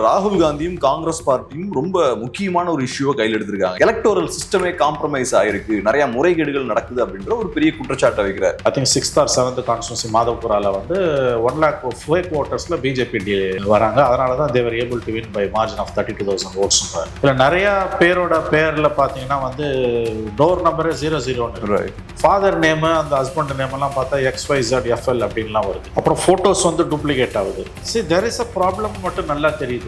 ராகுல் காந்தியும் காங்கிரஸ் பார்ட்டியும் ரொம்ப முக்கியமான ஒரு இஷ்யூவை கையில் எடுத்திருக்காங்க. எலக்டோரல் சிஸ்டமே காம்ப்ரமைஸ் ஆயிருக்கு, நிறைய முறைகேடுகள் நடக்குது அப்படின்ற ஒரு பெரிய குற்றச்சாட்டை வைக்கிறார். I think 6th or 7th constituency மாதவபுரால வந்து 1 lakh ஃபேக் ஓட்டர்ஸ்ல பிஜேபி வராங்க. அதனால தான் they were able to win by margin of 32,000 votes. இதுல நிறைய பேரோட பேர்ல பாத்தீங்கன்னா வந்து டோர் நம்பரே 00 ஃபாதர் நேம் அந்த ஹஸ்பண்ட் நேம் எல்லாம் பார்த்தா XYZFL அப்படின்லாம் வருது. அப்புறம் போட்டோஸ் வந்து டூப்ளிகேட் ஆகுது. See, there is a problem மட்டும் நல்லா தெரியுது.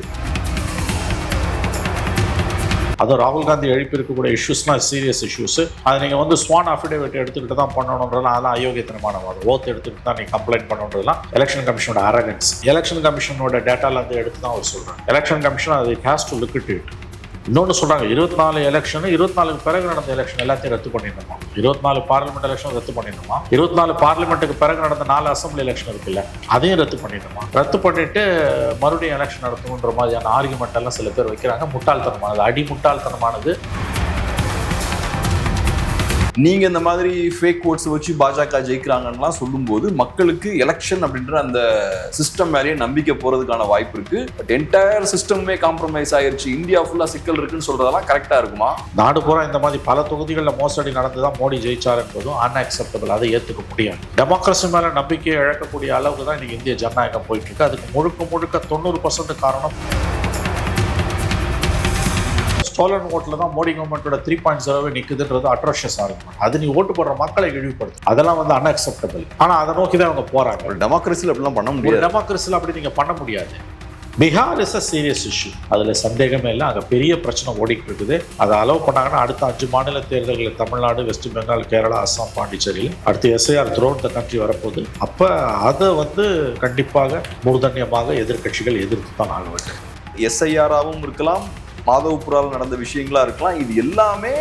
அதுவும் ராகுல் காந்தி எழுப்பி இருக்கக்கூடிய இஷ்யூஸ்லாம் சீரியஸ் இஷ்யூஸ். அது நீங்கள் வந்து ஸ்வான் அஃபிடேவிட் எடுத்துக்கிட்டு தான் பண்ணணுன்றதுலாம் அதெல்லாம் அயோக்கியத்தனமான வாதம். ஓத் எடுத்துக்கிட்டு தான் நீங்கள் கம்ப்ளைண்ட் பண்ணணுன்றதுலாம் எலெக்ஷன் கமிஷனோட அரகன்ஸ். எலெக்ஷன் கமிஷனோட டேட்டால இருந்து எடுத்து தான் அவர் சொல்கிறாங்க. எலெக்ஷன் கமிஷன் அது ஹேஸ் டு லுக் இட். இன்னொன்று சொல்கிறாங்க, 24 எலெக்ஷன் 24க்கு பிறகு நடந்த எலெக்ஷன் எல்லாத்தையும் ரத்து பண்ணிடணுமா? 24 பார்லிமெண்ட் எலெக்ஷன் ரத்து பண்ணிடணுமா? 24 பார்லிமெண்ட்டுக்கு பிறகு நடந்த 4 அசம்பிளி எலெக்ஷன் இருக்குல்ல, அதையும் ரத்து பண்ணிடணுமா? ரத்து பண்ணிட்டு மறுபடியும் எலெக்ஷன் நடத்தணுன்ற மாதிரியான ஆர்குமெண்ட் எல்லாம் சில பேர் வைக்கிறாங்க. முட்டாள்தனமானது, அடி முட்டாள்தனமானது. நீங்க இந்த மாதிரி ஃபேக் ஓட்ஸ் வச்சு பாஜக ஜெயிக்கிறாங்கன்னா சொல்லும்போது மக்களுக்கு எலெக்ஷன் அப்படின்ற அந்த சிஸ்டம் மேலேயே நம்பிக்கை போறதுக்கான வாய்ப்பு இருக்கு. பட் என்டையர் சிஸ்டமே காம்ப்ரமைஸ் ஆயிருச்சு, இந்தியா ஃபுல்லா சிக்கல் இருக்குன்னு சொல்றதெல்லாம் கரெக்டா இருக்குமா? நாடு பூரா இந்த மாதிரி பல தொகுதிகளில் மோசடி நடந்துதான் மோடி ஜெயிச்சார் என்பதும் அன்அக்செப்டபிள். அதை ஏற்றுக்க முடியாது. டெமோக்ரஸி மேல நம்பிக்கையை இழக்கக்கூடிய அளவுக்கு தான் இன்னைக்கு இந்திய ஜனநாயகம் போயிட்டு இருக்கு. அதுக்கு முழுக்க 90% காரணம் ஸ்டோலன் ஓட்டில் தான் மோடி கவர்மெண்ட்டோட 3.0 நிற்குதுன்றது அட்ரோஷியஸாக இருக்கும். அது நீ ஓட்டு போடுற மக்களை இழிவுபடுத்து, அதெல்லாம் வந்து அன்அக்செப்டபிள். ஆனால் அதை நோக்கி தான் அவங்க போறாங்க. டெமோக்ரஸியில் அப்படிலாம் பண்ண முடியாது. டெமோக்ரஸியில் அப்படி நீங்கள் பண்ண முடியாது. Bihar is a serious issue, அதில் சந்தேகமே இல்லை. அங்கே பெரிய பிரச்சனை ஓடிட்டு இருக்குது. அதை அலோவ் பண்ணாங்கன்னா அடுத்த 5 மாநில தேர்தல்கள் தமிழ்நாடு, வெஸ்ட் பெங்கால், கேரளா, அஸ்ஸாம், பாண்டிச்சேரியில் அடுத்து SIR த்ரூஅவுட் த கண்ட்ரி வரப்போகுது. அப்போ அதை வந்து கண்டிப்பாக மூர்தன்யமாக எதிர்கட்சிகள் எதிர்த்து தான் ஆக வேண்டும். SIR-ஆவும் இருக்கலாம், மாதவபுரால் நடந்த விஷயங்களா இருக்கலாம். இது எல்லாமே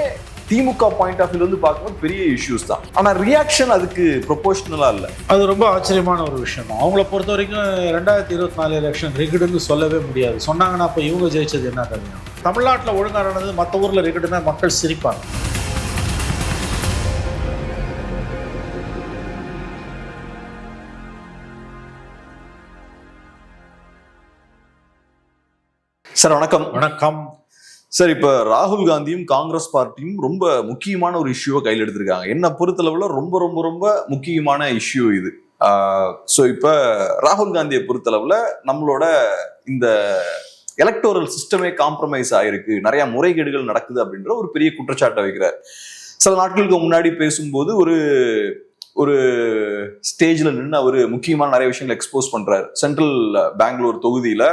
திமுக பாயிண்ட் ஆஃப் வியூல இருந்து பார்க்கும்போது பெரிய இஷ்யூஸ் தான். ஆனா ரியாக்ஷன் அதுக்கு ப்ரொபோஷனலா இல்லை. அது ரொம்ப ஆச்சரியமான ஒரு விஷயம் தான். அவங்கள பொறுத்த வரைக்கும் 2024 எலெக்ஷன் ரிகடுன்னு சொல்லவே முடியாது. சொன்னாங்கன்னா அப்போ இவங்க ஜெயிச்சது என்ன தெரியும்? தமிழ்நாட்டில் ஒழுங்காக நடந்தது மற்ற ஊரில் ரிகடுன்னா மக்கள் சிரிப்பாங்க. சார் வணக்கம். வணக்கம் சார், இப்ப ராகுல் காந்தியும் காங்கிரஸ் பார்ட்டியும் ரொம்ப முக்கியமான ஒரு இஷ்யூவை கையில் எடுத்திருக்காங்க. என்ன பொறுத்தளவுல ரொம்ப ரொம்ப ரொம்ப முக்கியமான இஷ்யூ இது. ஸோ இப்ப ராகுல் காந்தியை பொறுத்தளவுல நம்மளோட இந்த எலக்டோரல் சிஸ்டமே காம்ப்ரமைஸ் ஆயிருக்கு, நிறைய முறைகேடுகள் நடக்குது அப்படின்ற ஒரு பெரிய குற்றச்சாட்டை வைக்கிறார். சில நாட்களுக்கு முன்னாடி பேசும்போது ஒரு ஸ்டேஜ்ல நின்று அவரு முக்கியமான நிறைய விஷயங்களை எக்ஸ்போஸ் பண்றாரு. சென்ட்ரல் பெங்களூர் தொகுதியில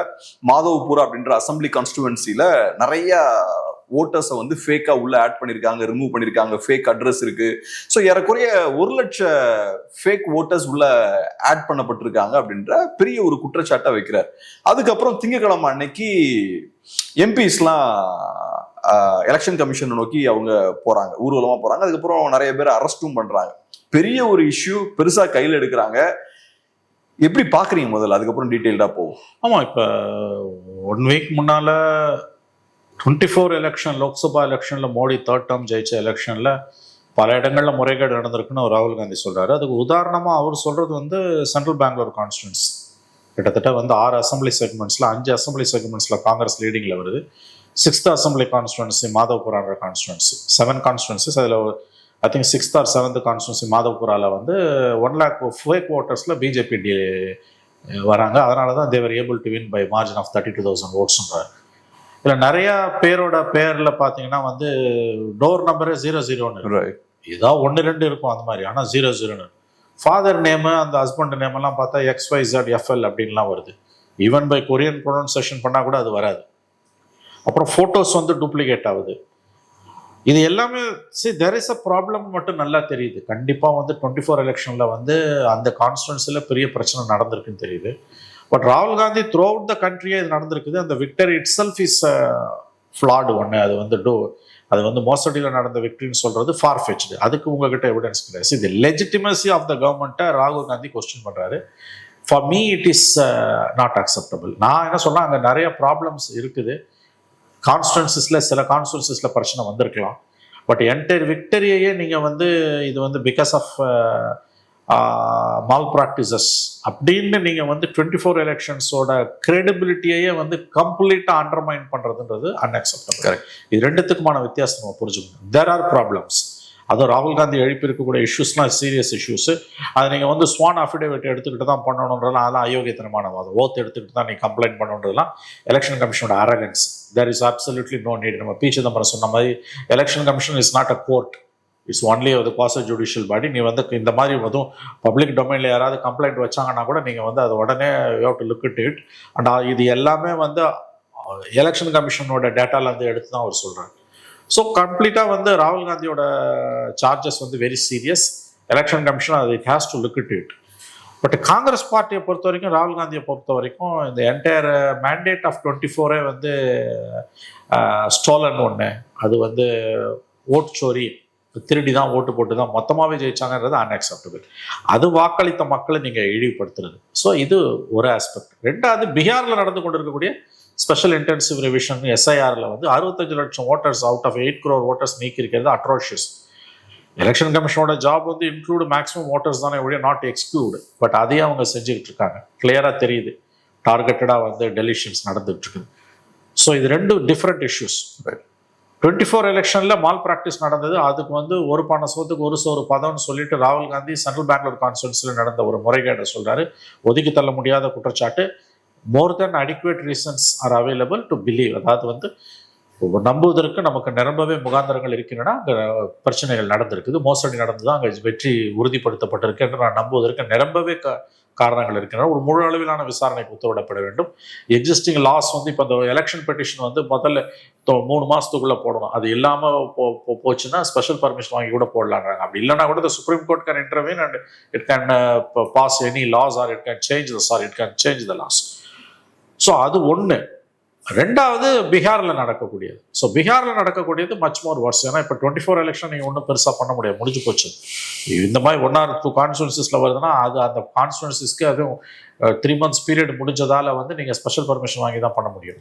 மாதவபுரா அப்படின்ற அசம்பிளி கான்ஸ்டிடுவன்சில நிறைய ஓட்டர்ஸை வந்து ஃபேக்கா உள்ள ஆட் பண்ணிருக்காங்க, ரிமூவ் பண்ணிருக்காங்க, ஃபேக் அட்ரஸ் இருக்கு. ஸோ ஏறக்குறைய 1 லட்சம் ஃபேக் ஓட்டர்ஸ் உள்ள ஆட் பண்ணப்பட்டிருக்காங்க அப்படின்ற பெரிய ஒரு குற்றச்சாட்டை வைக்கிறார். அதுக்கப்புறம் திங்கட்கிழமை அன்னைக்கு எம்பிஸ்லாம் எலெக்ஷன் கமிஷனை நோக்கி அவங்க போறாங்க, ஊர்வலமா போறாங்க. அதுக்கப்புறம் நிறைய பேர் அரெஸ்டும் பண்றாங்க. பெரிய ஒரு இஷ்யூ பெருசா கையில் எடுக்கிறாங்க. எப்படி பாக்குறீங்க முதல்ல, அதுக்கப்புறம் டீடைல்டா போவோம். ஆமா, இப்ப 1 வீக் முன்னால 24 எலெக்ஷன், லோக்சபா எலெக்ஷன்ல மோடி 3rd term ஜெயிச்ச எலெக்ஷன்ல பல இடங்கள்ல முறைகேடு நடந்திருக்குன்னு ராகுல் காந்தி சொல்றாரு. அதுக்கு உதாரணமா அவர் சொல்றது வந்து சென்ட்ரல் பெங்களூர் கான்ஸ்டிடுவன்சி கிட்டத்தட்ட வந்து 6 அசம்பிளி செக்மெண்ட்ஸ்ல 5 அசம்பிளி செக்மெண்ட்ஸ்ல காங்கிரஸ் லீடிங்ல வருது. 6th assembly constituency Madhavapura constituency, 7 constituencies. அதில் I think 6th or 7th constituency மாதவபுரால வந்து 1 lakh ஃபேக் ஓட்டர்ஸ்ல பிஜேபி வராங்க. அதனால தான் they were able to win by margin of 32,000 votes. இதில் நிறைய பேரோட பேர்ல பார்த்தீங்கன்னா வந்து டோர் நம்பரே 00 ஏதோ 1-2 இருக்கும் அந்த மாதிரி, ஆனால் 00. ஃபாதர் நேமு அந்த ஹஸ்பண்ட் நேம் எல்லாம் பார்த்தா XYZFL அப்படின்லாம் வருது. ஈவன் பை கொரியன் ப்ரொனன்சியேஷன் பண்ணால் கூட அது வராது. அப்புறம் ஃபோட்டோஸ் வந்து டூப்ளிகேட் ஆகுது. இது எல்லாமே there is a problem மட்டும் நல்லா தெரியுது. கண்டிப்பாக வந்து 24 எலெக்ஷனில் வந்து அந்த கான்ஸ்டிடுவன்சியில் பெரிய பிரச்சனை நடந்திருக்குன்னு தெரியுது. பட் ராகுல் காந்தி த்ரூ அவுட் த கண்ட்ரியே இது நடந்திருக்குது. அந்த victory it self is flawed ஒன்று. அது வந்து மோசடியில் நடந்த விக்டரின்னு சொல்றது ஃபார் ஃபெச்டு. அதுக்கு உங்ககிட்ட எவிடன்ஸ் கிடையாது. இது லெஜிட்டிமசி ஆஃப் த கவர்மெண்ட்டை ராகுல் காந்தி கொஸ்டின் பண்ணுறாரு. For me it is not acceptable. நான் என்ன சொன்னால் அங்கே நிறைய ப்ராப்ளம்ஸ் இருக்குது. சில கான்ஸ்டிடுவன்சிஸில் பிரச்சனை வந்திருக்கலாம். பட் என்டையர் விக்டரியையே நீங்கள் வந்து இது வந்து பிகாஸ் ஆஃப் மால் ப்ராக்டிசஸ் அப்படின்னு நீங்கள் வந்து 24 எலெக்ஷன்ஸோட கிரெடிபிலிட்டியையே வந்து கம்ப்ளீட்டாக அண்டர்மைன் பண்ணுறதுன்றது அன்அக்செப்டபிள். Correct. இது ரெண்டுத்துக்குமான வித்தியாசம் நம்ம புரிஞ்சுக்கணும். There are problems. அதுவும் ராகுல் காந்தி எழுப்பி இருக்கக்கூடிய இஷ்யூஸ்லாம் சீரியஸ் இஷ்யூஸ். அதை நீங்கள் வந்து ஸ்வான் அஃபிடேவிட் எடுத்துக்கிட்டு தான் பண்ணணுன்றதுலாம் அதெல்லாம் அயோக்கியத்தனமான வாதம். ஓத் எடுத்துக்கிட்டு தான் நீங்கள் கம்ப்ளைண்ட் பண்ணணுன்றதுலாம் எலெக்ஷன் கமிஷனோட arrogance. There is absolutely no need. நம்ம பி சிதம்பரம் சொன்ன மாதிரி election commission is not a court, it's only ஒரு குவாசி ஜுடிஷியல் பாடி. நீ வந்து இந்த மாதிரி அதுவும் பப்ளிக் டொமைனில் யாராவது கம்ப்ளைண்ட் வச்சாங்கன்னா கூட நீங்கள் வந்து அதை உடனே you have to look it it. And இது எல்லாமே வந்து எலெக்ஷன் கமிஷனோட டேட்டாலேருந்து எடுத்து தான் அவர் சொல்கிறாங்க. ஸோ கம்ப்ளீட்டாக வந்து ராகுல் காந்தியோட சார்ஜஸ் வந்து வெரி சீரியஸ். எலெக்ஷன் கமிஷன் அது it has to look it it. But Congress பார்ட்டியை பொறுத்த வரைக்கும், ராகுல் காந்தியை பொறுத்த வரைக்கும் இந்த என்டையர் மேண்டேட் ஆஃப் 24 வந்து ஸ்டோலன் ஒன்று. அது வந்து ஓட்டு சோரி, திருடி தான் ஓட்டு போட்டு தான் மொத்தமாகவே ஜெயிச்சாங்கன்றது அன்அக்செப்டபிள். அது வாக்களித்த மக்களை நீங்கள் இழிவுபடுத்துறது. ஸோ இது ஒரு ஆஸ்பெக்ட். ரெண்டாவது, பீகாரில் நடந்து கொண்டு இருக்கக்கூடிய ஸ்பெஷல் இன்டென்சிவ் ரிவிஷன் எஸ்ஐஆரில் வந்து 65 லட்சம் voters out of 8 crore voters நீக்கி இருக்கிறது அட்ரோஷியஸ். எலெக்ஷன் கமிஷனோட ஜாப் வந்து இன்க்ளூடு மேக்ஸிமம் ஓட்டர்ஸ் தானே ஒழிய நாட் எக்ஸ்க்ளூடு. பட் அதையும் அவங்க செஞ்சுக்கிட்டு இருக்காங்க. கிளியராக தெரியுது டார்கெட்டடாக வந்து டெலிஷன்ஸ் நடந்துட்டு இருக்குது. ஸோ இது ரெண்டு டிஃப்ரெண்ட் இஷ்யூஸ். 24 எலெக்ஷனில் மால் ப்ராக்டிஸ் நடந்தது. அதுக்கு வந்து ஒரு பானை சோத்துக்கு ஒரு சோறு பதம்னு சொல்லிட்டு ராகுல் காந்தி சென்ட்ரல் பெங்களூர் கான்ஸ்டியூன்சியில் நடந்த ஒரு முறைகேட்டை சொல்கிறாரு. ஒதுக்கி தள்ள முடியாத குற்றச்சாட்டு. More than adequate reasons are available to believe. அதாவது வந்து நம்புவதற்கு நமக்கு நிரம்பவே முகாந்திரங்கள் இருக்கின்றன. அங்கே பிரச்சனைகள் நடந்திருக்குது, மோசடி நடந்துதான் அங்கே வெற்றி உறுதிப்படுத்தப்பட்டிருக்கு என்று நான் நம்புவதற்கு நிரம்பவே காரணங்கள் இருக்கின்றன. ஒரு முழு அளவிலான விசாரணைக்கு உத்தரவிடப்பட வேண்டும். எக்ஸிஸ்டிங் லாஸ் வந்து இப்போ இந்த எலெக்ஷன் பெட்டிஷன் வந்து முதல்ல 3 மாதத்துக்குள்ளே போடணும். அது இல்லாமல் போச்சுன்னா ஸ்பெஷல் பர்மிஷன் வாங்கி கூட போடலான்றாங்க. அப்படி இல்லைனா கூட the Supreme Court can intervene and it can pass any laws or it can change the laws. So அது ஒன்று. ரெண்டாவது, பீகாரில் நடக்கக்கூடியது. ஸோ பீகாரில் நடக்கக்கூடியது மச் மோர் வர்ஸ். ஏன்னா இப்போ 24 எலெக்ஷன் நீங்கள் ஒன்றும் பெருசாக பண்ண முடியாது, முடிஞ்சு போச்சு. இந்த மாதிரி 1 or 2 கான்ஸ்டியூன்சிஸில் வருதுன்னா அது அந்த கான்ஸ்டியூன்சிஸ்க்கு அதுவும் 3 months பீரியட் முடிஞ்சதால் வந்து நீங்கள் ஸ்பெஷல் பர்மிஷன் வாங்கி தான் பண்ண முடியும்.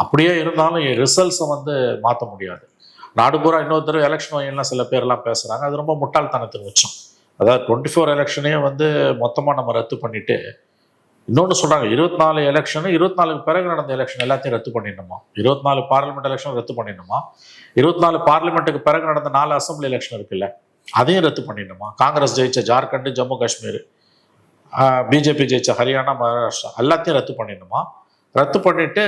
அப்படியே இருந்தாலும் ரிசல்ட்ஸை வந்து மாற்ற முடியாது. நாடு பூரா இன்னொரு தடவை எலெக்ஷன் வாங்கிலாம் சில பேர்லாம் பேசுகிறாங்க. அது ரொம்ப முட்டாள்தனத்துக்கு வச்சோம். அதாவது 24 எலெக்ஷனே வந்து மொத்தமாக நம்ம ரத்து பண்ணிட்டு இன்னொன்று சொல்கிறாங்க, 24 எலெக்ஷனு 24க்கு பிறகு நடந்த எலெக்ஷன் எல்லாத்தையும் ரத்து பண்ணிடணுமா, 24 பார்லிமெண்ட் எலெக்ஷன் ரத்து பண்ணிடணுமா, 24 பார்லிமெண்ட்டுக்கு பிறகு நடந்த 4 அசம்பிளி எலெக்ஷன் இருக்குல்ல அதையும் ரத்து பண்ணிடணுமா, காங்கிரஸ் ஜெயிச்ச ஜார்க்கண்ட், ஜம்மு காஷ்மீர், பிஜேபி ஜெயிச்ச ஹரியானா, மகாராஷ்டிரா எல்லாத்தையும் ரத்து பண்ணிடணுமா, ரத்து பண்ணிட்டு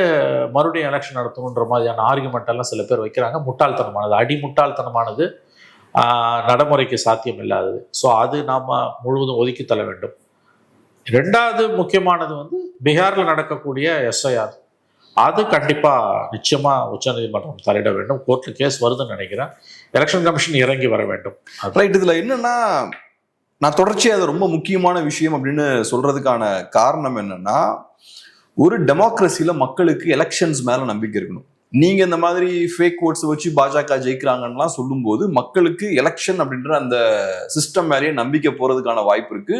மறுபடியும் எலெக்ஷன் நடத்தணுன்ற மாதிரியான ஆர்குமெண்ட் எல்லாம் சில பேர் வைக்கிறாங்க. முட்டாள்தனமானது, அடிமுட்டாள்தனமானது, நடைமுறைக்கு சாத்தியம் இல்லாதது. ஸோ அது நாம் முழுவதும் ஒதுக்கி தள்ள வேண்டும். ரெண்டாவது முக்கியமானது வந்து பீகாரில் நடக்கக்கூடிய எஸ்ஐஆர். அது கண்டிப்பாக நிச்சயமாக உச்சநீதிமன்றம் தலையிட வேண்டும். கோர்ட்டில் கேஸ் வருதுன்னு நினைக்கிறேன். எலெக்ஷன் கமிஷன் இறங்கி வர வேண்டும். ரைட். இதில் என்னன்னா, நான் தொடர்ச்சியாக அது ரொம்ப முக்கியமான விஷயம் அப்படின்னு சொல்றதுக்கான காரணம் என்னன்னா, ஒரு டெமோக்ரஸியில மக்களுக்கு எலெக்ஷன்ஸ் மேல நம்பிக்கை இருக்கணும். நீங்க இந்த மாதிரி ஃபேக் ஓட்ஸ் வச்சு பாஜக ஜெயிக்கிறாங்கலாம் சொல்லும்போது மக்களுக்கு எலெக்ஷன் அப்படின்ற அந்த சிஸ்டம் மேலேயே நம்பிக்கை போறதுக்கான வாய்ப்பு இருக்கு.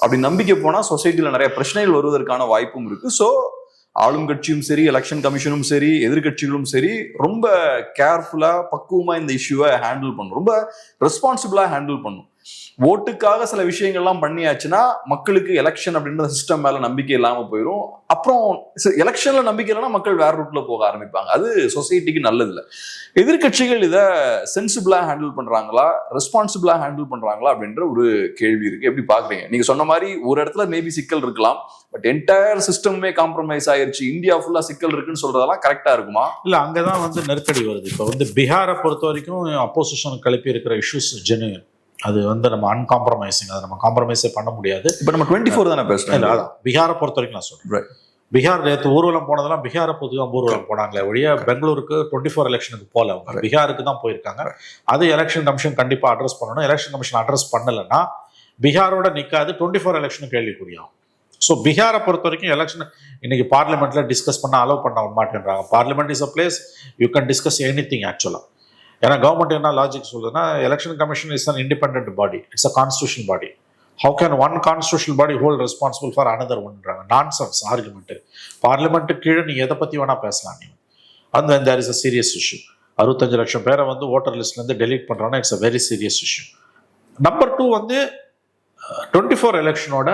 அப்படி நம்பிக்கை போனா சொசைட்டில நிறைய பிரச்சனைகள் வருவதற்கான வாய்ப்பும் இருக்கு. ஸோ ஆளும் கட்சியும் சரி, எலெக்ஷன் கமிஷனும் சரி, எதிர்கட்சிகளும் சரி ரொம்ப கேர்ஃபுல்லா பக்குவமா இந்த இஷ்யூவை ஹேண்டில் பண்ணும், ரொம்ப ரெஸ்பான்சிபிளா ஹேண்டில் பண்ணும். ஓட்டுக்காக சில விஷயங்கள்லாம் பண்ணியாச்சுன்னா மக்களுக்கு எலெக்ஷன் அப்படின்ற சிஸ்டம் மேல நம்பிக்கை இல்லாம போயிடும். அப்புறம் எலெக்ஷன்ல நம்பிக்கை இல்லைன்னா மக்கள் வேற ரூட்ல போக ஆரம்பிப்பாங்க. அது சொசைட்டிக்கு நல்லது இல்லை. எதிர்கட்சிகள் இதை சென்சிபிளா ஹேண்டில் பண்றாங்களா, ரெஸ்பான்சிபிளா ஹேண்டில் பண்றாங்களா அப்படின்ற ஒரு கேள்வி இருக்கு. எப்படி பாக்குறீங்க? நீங்க சொன்ன மாதிரி ஒரு இடத்துல மேபி சிக்கல் இருக்கலாம், பட் என்டையர் சிஸ்டமே காம்ப்ரமைஸ் ஆயிருச்சு, இந்தியா ஃபுல்லா சிக்கல் இருக்குன்னு சொல்றதெல்லாம் கரெக்டா இருக்குமா? இல்ல, அங்கதான் வந்து நெருக்கடி வருது. இப்போ வந்து பீகாரை பொறுத்த வரைக்கும் அப்போசிஷன் கிளப்பி இருக்கிற இஷ்யூஸ் ஜெனுவன். அது வந்து நம்ம அன்காம்ப்ரமைசிங், அதை நம்ம காம்ப்ரமைஸே பண்ண முடியாது. இப்போ நம்ம 24 தானே பேசுறோம். அதான் பீகாரை பொறுத்த வரைக்கும் நான் சொல்றேன். பீகார் நேற்று ஊர்வலம் போனதெல்லாம் பீகாரை பொறுத்து தான் ஊர்வலம் போனாங்களே ஒழிய பெங்களூருக்கு 24 எலெக்ஷனுக்கு போல, அவங்க பீகாருக்கு தான் போயிருக்காங்க. அது எலெக்ஷன் கமிஷன் கண்டிப்பாக அட்ரஸ் பண்ணணும். எலெக்ஷன் கமிஷன் அட்ரஸ் பண்ணலைன்னா பீகாரோட நிற்காது, 24 எலெக்ஷனும் கேள்விக்குரியாகும். ஸோ பீகாரை பொறுத்த வரைக்கும் எலெக்ஷன் இன்னைக்கு பார்லிமெண்ட்ல டிஸ்கஸ் பண்ண அலோவ் பண்ண மாட்டேன்றாங்க. Parliament is a place you can discuss anything ஆக்சுவலாக. ஏன்னா கவர்மெண்ட் என்ன லாஜிக் சொல்லுதுன்னா, election commission is an independent body, it's a constitution body. How can one constitutional body hold responsible for another ஒன்றாங்க. Nonsense argument. பார்லிமெண்ட்டுக்கு கீழே நீ எதை பற்றி வேணால் பேசலாம். நீ அந்த there is a serious issue. 65 லட்சம் பேரை வந்து ஓட்டர் லிஸ்ட்லேருந்து டெலீட் பண்ணுறாங்கன்னா it's a very serious issue. Number 2 வந்து 24 எலெக்ஷனோட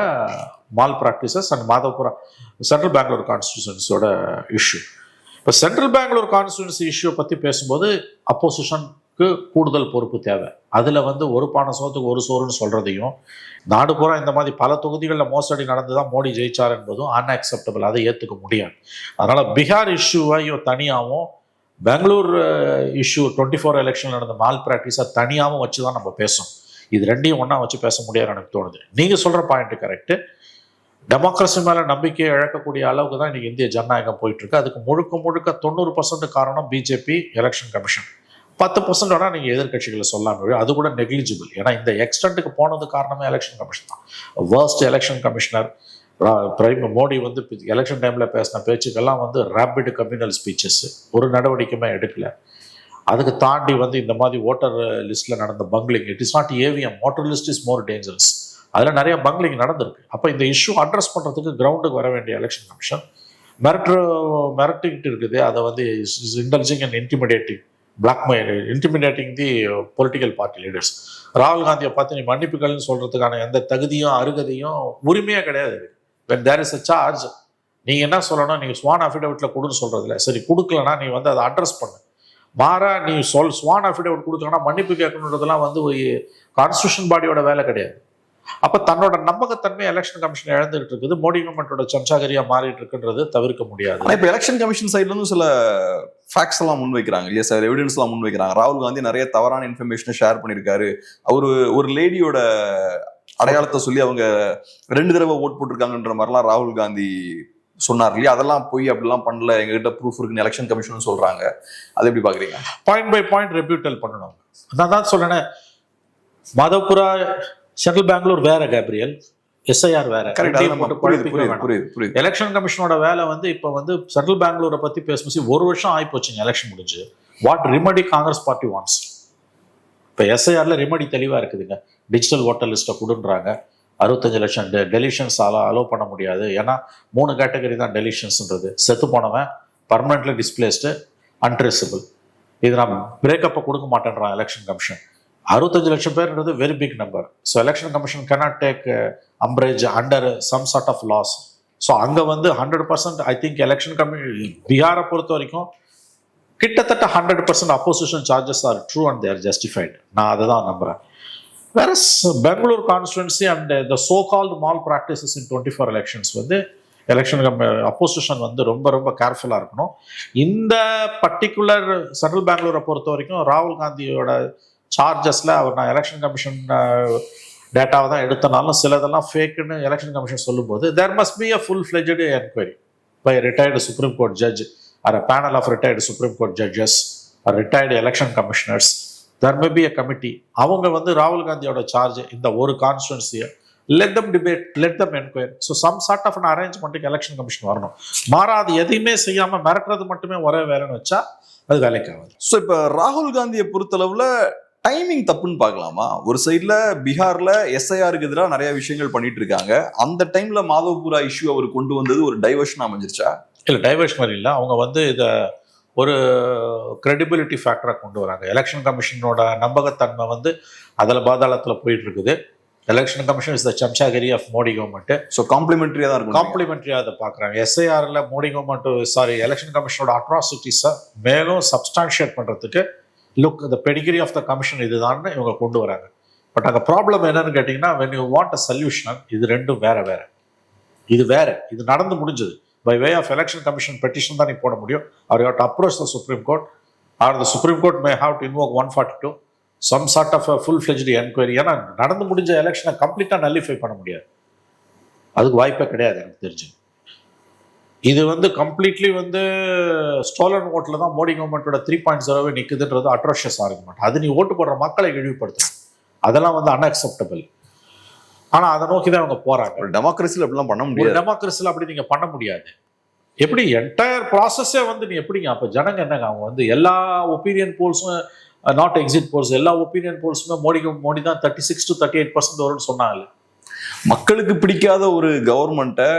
malpractices and Madhavapura central Bangalore கான்ஸ்டியூஷன்ஸோட இஷ்யூ. இப்போ சென்ட்ரல் பெங்களூர் கான்ஸ்டியூன்சி இஷ்யூ பற்றி பேசும்போது அப்போசிஷனுக்கு கூடுதல் பொறுப்பு தேவை. அதில் வந்து ஒரு பானை சோத்துக்கு ஒரு சோறுன்னு சொல்கிறதையும், நாடு பூரா இந்த மாதிரி பல தொகுதிகளில் மோசடி நடந்து தான் மோடி ஜெயிச்சார் என்பதும் அன்அக்செப்டபிள், அதை ஏற்றுக்க முடியாது. அதனால் பீகார் இஷ்யூவையும் தனியாகவும் பெங்களூர் இஷ்யூ 24 எலெக்ஷன் நடந்த மால் ப்ராக்டிஸை தனியாகவும் வச்சு தான் நம்ம பேசணும். இது ரெண்டையும் ஒன்றா வச்சு பேச முடியாதுன்னு எனக்கு தோணுது. நீங்கள் சொல்கிற பாயிண்ட்டு கரெக்டு. டெமோக்ரஸி மேலே நம்பிக்கையை இழக்கக்கூடிய அளவுக்கு தான் இன்றைக்கி இந்திய ஜனநாயகம் போயிட்டுருக்கு. அதுக்கு முழுக்க முழுக்க 90% காரணம் பிஜேபி, எலெக்ஷன் கமிஷன். 10% வேணால் நீங்கள் எதிர்கட்சிகளை சொல்லாமல், அது கூட நெக்லிஜிபிள். ஏன்னா இந்த எக்ஸ்டென்ட்டுக்கு போனது காரணமே எலெக்ஷன் கமிஷன் தான். வேர்ஸ்ட் எலெக்ஷன் கமிஷனர் மோடி வந்து எலெக்ஷன் டைமில் பேசின பேச்சுக்கெல்லாம் வந்து ரேபிட் கம்யூனல் ஸ்பீச்சஸ், ஒரு நடவடிக்கையுமே எடுக்கல. அதுக்கு தாண்டி வந்து இந்த மாதிரி ஓட்டர் லிஸ்ட்டில் நடந்த bungling, it is not EVM, voter list is more dangerous. அதில் நிறைய பங்க்லிங் நடந்திருக்கு. அப்போ இந்த இஷ்யூ அட்ரஸ் பண்ணுறதுக்கு கிரவுண்டுக்கு வர வேண்டிய எலெக்ஷன் கமிஷன் மிரட்டிக்கிட்டு இருக்குது. அதை வந்து இன்டெலிஜிங் and intimidating, blackmail, intimidating the political party leaders. ராகுல் காந்தியை பார்த்து நீ மன்னிப்புகள்னு சொல்கிறதுக்கான எந்த தகுதியும் அருகதையும் உரிமையாக கிடையாது. when there is a charge, நீங்கள் என்ன சொல்லணும், நீங்கள் ஸ்வான் அஃபிடவிட்டில் கொடுன்னு சொல்கிறதில்ல. சரி, கொடுக்கலன்னா நீ வந்து அதை அட்ரஸ் பண்ணு. மாறா நீ ஸ்வான் அஃபிடவிட் கொடுக்கலன்னா மன்னிப்பு கேட்கணுன்றதுலாம் வந்து ஒரு கான்ஸ்டியூஷன் பாடியோட வேலை கிடையாது. அப்போ தன்னோட நம்பகத்தன்மை எலெக்ஷன் கமிஷன் இழந்துகிட்டு இருக்குது. மோடி கவர்மெண்டோட சம்சாகரியாக மாறிட்டு இருக்குன்றது தவிர்க்க முடியாது. இப்போ எலெக்ஷன் கமிஷன் சைட்லேருந்து சில ஃபேக்ட்ஸ் எல்லாம் முன்வைக்கிறாங்க இல்லையா சார், எவிடன்ஸ் எல்லாம் முன்வைக்கிறாங்க. ராகுல் காந்தி நிறைய தவறான இன்ஃபர்மேஷனை ஷேர் பண்ணியிருக்காரு. ஒரு லேடியோட அடையாளத்தை சொல்லி அவங்க 2 தடவை ஓட் போட்டிருக்காங்கன்ற மாதிரிலாம் ராகுல் காந்தி சொன்னார் இல்லையா. அதெல்லாம் போய் அப்படிலாம் பண்ணல, எங்ககிட்ட ப்ரூஃப் இருக்குன்னு எலெக்ஷன் கமிஷன் சொல்றாங்க. அதை எப்படி பாக்குறீங்க? பாயிண்ட் பை பாயிண்ட் ரெப்யூட்டல் பண்ணணும். நான் தான் சொல்றேன், மாதவபுரா சென்ட்ரல் பெங்களூர் வேற, கேப்ரியல் எஸ்ஐஆர் வேற. எலெக்ஷன் கமிஷனோட வேலை வந்து இப்போ வந்து சென்ட்ரல் பெங்களூரை பத்தி பேசும்போது 1 வருஷம் ஆகி போச்சுங்க எலெக்ஷன் முடிஞ்சு. What remedy Congress party wants? இப்போ எஸ்ஐஆர்ல ரெமெடி தெளிவா இருக்குதுங்க. டிஜிட்டல் ஓட்டர் லிஸ்ட்டை கொடுன்றாங்க. 65 லட்சம் டெலிஷன்ஸ் அலோவ் பண்ண முடியாது. ஏன்னா 3 கேட்டகரி தான் டெலிஷன்ஸ்ன்றது. செத்து போனவன், பர்மனெண்ட்லி டிஸ்பிளேஸ்டு, அன்ட்ரேசபிள். இது நான் பிரேக்கப்பை கொடுக்க மாட்டேன்றான் எலெக்ஷன் கமிஷன். 65 லட்சம் பேர்ன்றது very big number. So election commission cannot take umbrage under some sort of laws. So அங்கே வந்து 100% ஐ திங்க் எலெக்ஷன் பீகாரை பொறுத்த வரைக்கும் கிட்டத்தட்ட 100% opposition charges are true and they're justified. நான் அதை தான் நம்புகிறேன். Whereas Bengaluru constituency and the so called malpractices in 24 elections வந்து எலெக்ஷன் அப்போசிஷன் வந்து ரொம்ப ரொம்ப கேர்ஃபுல்லாக இருக்கணும். இந்த பர்டிகுலர் சென்ட்ரல் பெங்களூரை பொறுத்த வரைக்கும் ராகுல் காந்தியோட சார்ஜஸில் நான் எலெக்ஷன் கமிஷன் டேட்டாவை தான் எடுத்தனாலும் சிலதெல்லாம் ஃபேக்குன்னு எலெக்ஷன் கமிஷன் சொல்லும்போது there must be a full fledged enquiry by retired Supreme Court judge or a panel of retired Supreme Court judges or retired election commissioners. there may be a committee. அவங்க வந்து ராகுல் காந்தியோட charge இந்த ஒரு கான்ஸ்டுவன்சியை let them debate, let them inquire. So some sort of an arrangement election commission வரணும். மாறா அது எதையுமே செய்யாம மிரட்டுறது மட்டுமே ஒரே வேலைன்னு வச்சா அது வேலைக்கு ஆகாது. ஸோ இப்போ ராகுல் காந்தியை பொறுத்தளவுல டைமிங் தப்புன்னு பார்க்கலாமா? ஒரு சைட்ல பீகார்ல எஸ்ஐஆருக்கு எதிராக நிறைய விஷயங்கள் பண்ணிட்டு இருக்காங்க. அந்த டைம்ல மாதவபுரா இஷ்யூ அவர் கொண்டு வந்தது ஒரு டைவர்ஷன் அமைஞ்சிருச்சா? இல்லை, டைவர்ஷன் இல்லை. அவங்க வந்து இதை ஒரு கிரெடிபிலிட்டி ஃபேக்டராக கொண்டு வராங்க. எலெக்ஷன் கமிஷனோட நம்பகத்தன்மை வந்து அதில் பாதாளத்தில் போயிட்டு இருக்குது. எலெக்ஷன் கமிஷன் இஸ் த சம்சாகிரி ஆஃப் மோடி கவர்மெண்ட். ஸோ காம்ப்ளிமெண்ட்ரியாக தான் இருக்கும். காம்ப்ளிமெண்ட்ரியாக அதை பார்க்குறாங்க. எஸ்ஐஆரில் மோடி கவர்மெண்ட் எலெக்ஷன் கமிஷனோட அட்ராசிட்டிஸை மேலும் சப்ஸ்டான்ஷியேட் பண்ணுறதுக்கு look the pedigree of the commission இதுதான் இவங்க கொண்டு வராங்க. பட் அங்கே ப்ராப்ளம் என்னன்னு கேட்டிங்கன்னா, when you want a solution, இது ரெண்டும் வேற வேற. இது வேற, இது நடந்து முடிஞ்சது. By way of election commission petition தான் நீ போட முடியும். or you have to approach the Supreme Court or the Supreme Court may have to invoke 142, some sort of a full-fledged inquiry. ஏன்னா நடந்து முடிஞ்ச எலெக்ஷனை கம்ப்ளீட்டாக நல்லிஃபை பண்ண முடியாது, அதுக்கு வாய்ப்பே கிடையாது எனக்கு தெரிஞ்சு. இது வந்து கம்ப்ளீட்லி வந்து ஸ்டோலன் ஓட்டில் தான் மோடி கவர்மெண்ட்டோட 3.0 நிற்குதுன்றது அட்ரோஷியஸ் ஆர்குமெண்ட். அது நீ ஓட்டு போடுற மக்களை இழிவுபடுத்தணும், அதெல்லாம் வந்து அன்அக்செப்டபிள். ஆனால் அதை நோக்கி தான் அவங்க போறாங்க. டெமோக்ரஸியில் அப்படிலாம் பண்ண முடியாது. டெமோக்ரஸியில் அப்படி நீங்கள் பண்ண முடியாது. எப்படி என்டையர் ப்ராசஸே வந்து நீ எப்படிங்க? அப்போ ஜனங்க என்னங்க, அவங்க வந்து எல்லா ஒப்பீனியன் போல்ஸும், நாட் எக்ஸிட் போல்ஸ், எல்லா ஒப்பீனியன் போல்ஸுமே மோடி தான் 36 to 38% வரும்னு சொன்னாங்க. மக்களுக்கு பிடிக்காத ஒரு கவர்மெண்ட்டை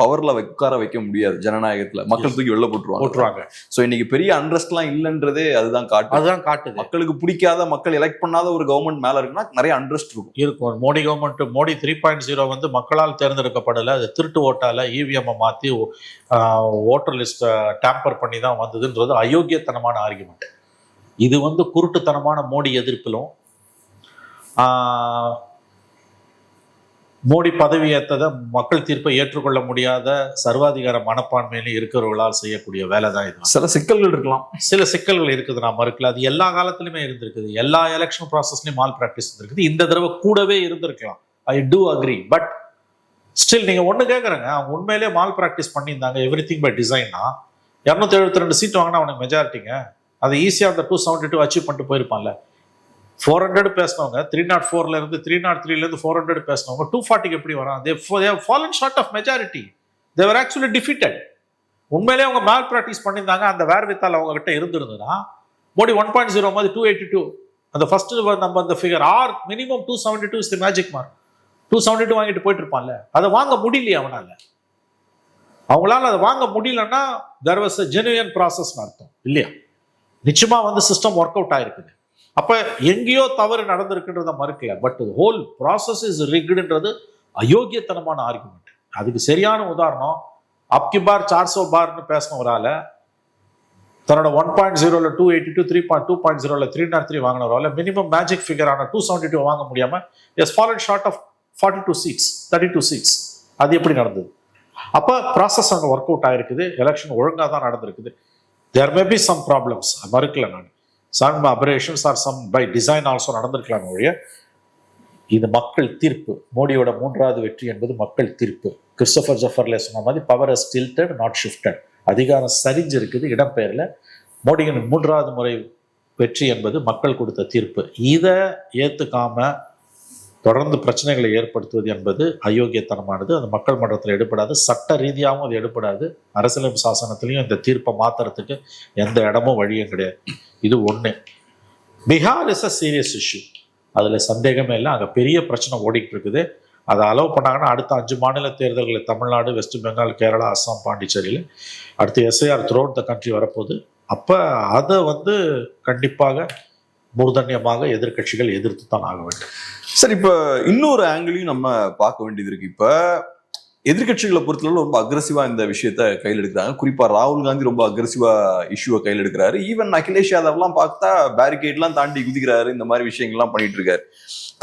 பவர்ல உட்கார வைக்க முடியாது. ஜனநாயகத்துல மக்கள் தூக்கி வெளில போட்டுருவாங்க. சோ இன்னைக்கு பெரிய அண்ட்ரஸ்ட் எல்லாம் இல்லன்றதே அதுதான் காட்டுது. மக்களுக்கு பிடிக்காத, மக்கள் எலெக்ட் பண்ணாத ஒரு கவர்மெண்ட் மேல இருக்குன்னா நிறைய அண்ட்ரஸ்ட் இருக்கும். மோடி கவர்மெண்ட், மோடி 3.0 வந்து மக்களால் தேர்ந்தெடுக்கப்படல, அது திருட்டு ஓட்டால இவிஎம் மாத்தி ஓட்டர் லிஸ்ட் டேம்பர் பண்ணி தான் வந்ததுன்றது அயோக்கியத்தனமான ஆர்குமெண்ட். இது வந்து குருட்டுத்தனமான மோடி எதிர்ப்பிலும் மோடி பதவி ஏற்றதை மக்கள் தீர்ப்பை ஏற்றுக்கொள்ள முடியாத சர்வாதிகார மனப்பான்மையில இருக்கிறவர்களால் செய்யக்கூடிய வேலை தான் இது. சில சிக்கல்கள் இருக்கலாம், சில சிக்கல்கள் இருக்குது, நான் மறுக்கல. அது எல்லா காலத்திலுமே இருந்திருக்குது, எல்லா எலெக்ஷன் ப்ராசஸ்லயும் மால் பிராக்டிஸ் இருந்திருக்குது. இந்த தடவை கூடவே இருந்திருக்கலாம், ஐ டூ அக்ரி. பட் ஸ்டில் நீங்க ஒண்ணு கேட்கறேங்க, அவங்க உண்மையிலேயே மால் பிராக்டிஸ் பண்ணியிருந்தாங்க எவ்ரி திங் பை டிசைன்னா 272 சீட் வாங்கினா அவனுக்கு மெஜாரிட்டிங்க. அதை ஈஸியா அந்த 272 அச்சீவ் பண்ணிட்டு போயிருப்பான்ல. 400 பேசினவங்க 304ல இருந்து 303ல இருந்து 400 பேசினவங்க 240க்கு எப்படி வரான்? they have fallen short of majority. They were actually defeated. உண்மையிலேயே அவங்க மால் பிராக்டிஸ் பண்ணியிருந்தாங்க. அந்த வேர்வித்தால் அவங்க கிட்ட இருந்திருந்ததுன்னா மோடி 1.0 மாதிரி 282 அந்த ஃபர்ஸ்ட் நம்ம அந்த figure R minimum 272 is the magic mark. 272 வாங்கிட்டு போயிட்டு இருப்பான்ல. அதை வாங்க முடியலையே அவங்களால அதை வாங்க முடியலன்னா there was a genuine process அர்த்தம் இல்லையா? நிச்சயமா வந்து சிஸ்டம் ஒர்க் அவுட் ஆயிருக்குது. அப்ப எங்கேயோ தவறு நடந்திருக்குன்றத மறுக்கல. பட் ஹோல் ப்ராசஸ் இஸ் ரிக்டுன்றது அயோக்கியத்தனமான ஆர்குமெண்ட். அதுக்கு சரியான உதாரணம், அப்கி பார் 400 பார்னு பேசினவரால தன்னோட 1.0ல 282, 3.2.0ல 303 வாங்கினவரால மினிமம் மேஜிக் ஃபிகரான 272 வாங்க முடியாம has fallen short of 42 seats, 32 seats. அது எப்படி நடந்தது? அப்ப ப்ராசஸ் அங்கே ஒர்க் அவுட் ஆயிருக்குது. எலெக்ஷன் ஒழுங்காக தான் நடந்திருக்குது. தேர் மே பி சம் ப்ராப்ளம்ஸ், மறுக்கல நான். some aberrations or some by design also நடந்திருக்கலாம் ஒழிய இது மக்கள் தீர்ப்பு. மோடியோட 3வது வெற்றி என்பது மக்கள் தீர்ப்பு. கிறிஸ்டோபர் ஜெஃபர்லே சொன்ன மாதிரி power is tilted not shifted. அதிகாரம் சரிஞ்சு இருக்குது, இடம்பெயர்ல. மோடியின் 3வது முறை வெற்றி என்பது மக்கள் கொடுத்த தீர்ப்பு. இதை ஏத்துக்காம தொடர்ந்து பிரச்சனைகளை ஏற்படுத்துவது என்பது அயோக்கியத்தனமானது. அது மக்கள் மன்றத்தில் எடுப்படாது, சட்ட ரீதியாகவும் அது எடுப்படாது. அரசியலமைப்பு சாசனத்திலையும் இந்த தீர்ப்பை மாத்துறதுக்கு எந்த இடமும் வழியும் கிடையாது. இது ஒண்ணு. Bihar is a serious issue, அதுல சந்தேகமே இல்லை. அங்க பெரிய பிரச்சனை ஓடிட்டு இருக்குது. அதை அலோவ் பண்ணாங்கன்னா அடுத்த 5 மாநில தேர்தல்கள் தமிழ்நாடு, வெஸ்ட் பெங்கால், கேரளா, அஸ்ஸாம், பாண்டிச்சேரியில் அடுத்து எஸ்ஐஆர் த்ரூஅவுட் த கண்ட்ரி வரப்போகுது. அப்ப அதை வந்து கண்டிப்பாக மூர்தன்யமாக எதிர்கட்சிகள் எதிர்த்து தான் ஆக வேண்டும். சரி, இப்ப இன்னொரு ஆங்கிளையும் நம்ம பார்க்க வேண்டியது இருக்கு. இப்ப எதிர்கட்சிகளை பொறுத்தளவு ரொம்ப அக்ரெசிவா இந்த விஷயத்த கையில் எடுக்கிறாங்க. குறிப்பா ராகுல் காந்தி ரொம்ப அக்ரெசிவா இஷ்யூவை கையில் எடுக்கிறாரு. ஈவன் அகிலேஷ் யாதவ்லாம் பார்த்தா பேரிகேட்லாம் தாண்டி குதிக்கிறாரு, இந்த மாதிரி விஷயங்கள்லாம் பண்ணிட்டு இருக்காரு.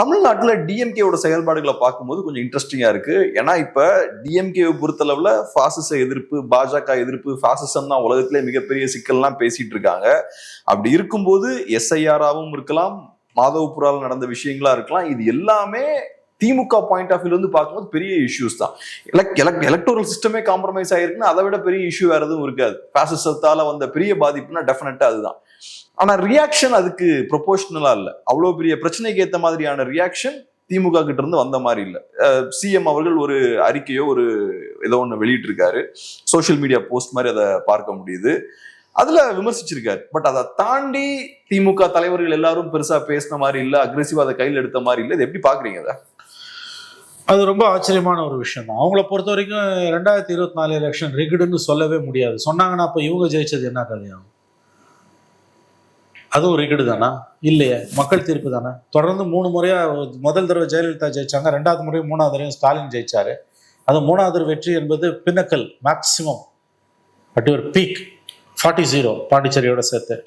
தமிழ்நாட்டுல டிஎம்கேவோட செயல்பாடுகளை பார்க்கும்போது கொஞ்சம் இன்ட்ரெஸ்டிங்கா இருக்கு. ஏன்னா இப்ப டிஎம்கேவை பொறுத்தளவுல பாசிச எதிர்ப்பு, பாஜக எதிர்ப்பு, பாசிசம் தான் உலகத்திலே மிகப்பெரிய சிக்கல்லாம் பேசிட்டு இருக்காங்க. அப்படி இருக்கும்போது எஸ்ஐஆராவும் இருக்கலாம், மாதவபுரால நடந்த விஷயங்களா இருக்கலாம், இது எல்லாமே திமுக பாயிண்ட் ஆஃப் வியூல இருந்து பார்க்கும்போது பெரிய இஷ்யூஸ் தான். எலக்டோரல் சிஸ்டமே காம்ப்ரமைஸ் ஆயிருக்குன்னா அதை விட பெரிய இஷ்யூ வேற எதுவும் இருக்காது. பாசிசத்தால வந்த பெரிய பாதிப்புனா டெஃபினட்டா அதுதான். ஆனா ரியாக்ஷன் அதுக்கு ப்ரொபோஷனலா இல்லை. அவ்வளவு பெரிய பிரச்சனைக்கு ஏற்ற மாதிரியான ரியாக்ஷன் திமுக கிட்ட இருந்து வந்த மாதிரி இல்லை. சிஎம் அவர்கள் ஒரு அறிக்கையோ ஒரு ஏதோ ஒன்று வெளியிட்டு இருக்காரு, சோசியல் மீடியா போஸ்ட் மாதிரி அதை பார்க்க முடியுது. அதுல விமர்சிச்சிருக்காரு. பட் அதை தாண்டி திமுக தலைவர்கள் எல்லாரும் பெருசா பேசின மாதிரி இல்ல, அக்ரெசிவா அதை கையில் எடுத்த மாதிரி இல்லை. இது எப்படி பாக்குறீங்க? அதை அது ரொம்ப ஆச்சரியமான ஒரு விஷயம் தான். அவங்கள பொறுத்த வரைக்கும் 2024 எலெக்ஷன் ரிகுடுன்னு சொல்லவே முடியாது. சொன்னாங்கன்னா அப்ப இவங்க ஜெயிச்சது என்ன கதையாகும்? அதுவும் ரிகுடு தானா? இல்லையே, மக்கள் தீர்ப்பு தானே. தொடர்ந்து 3 முறையா, முதல் தடவை ஜெயலலிதா ஜெயிச்சாங்க, 2வது முறை 3வது தடவையும் ஸ்டாலின் ஜெயிச்சாரு. அது 3வது வெற்றி என்பது பின்னக்கல், மேக்சிமம் அட் யுவர் பீக் 40-0 பாண்டிச்சேரியோட சேர்த்து.